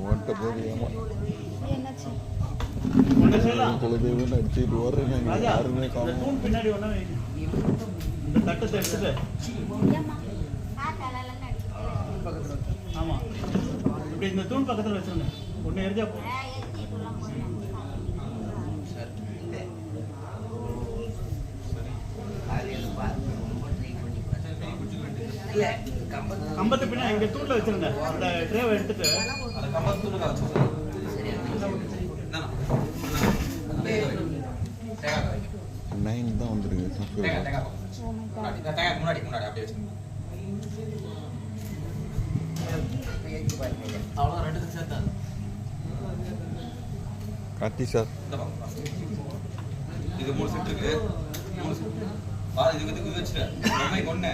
ஓட்ட போது குலதெய்வம் அடிச்சுட்டு வர்றேன் யாருமே காணும். பின்னாடி ஒண்ணா இந்த தட்டத்தை எடுத்துட்டு ஆமா இப்படி இந்த தூண் பக்கத்துல வச்சிருங்க. ஒண்ணு எரிஞ்சா போ. கம்பத்து பின்னா இங்க தூண்ல வச்சிருங்க. அந்த ட்ரேவை எடுத்துட்டு அந்த கம்பத்து தூண்ல வச்சிருங்க. 9 தான் வந்துருக்கு. முன்னாடி அப்படியே வச்சுருங்க. அவ்வளோ ரெண்டுத்துக்கு சேர்த்தா கார்த்தி சார் இது 3 செட் இருக்கு. 3 செட் இதுக்கு வச்சுட்டு ஒன்று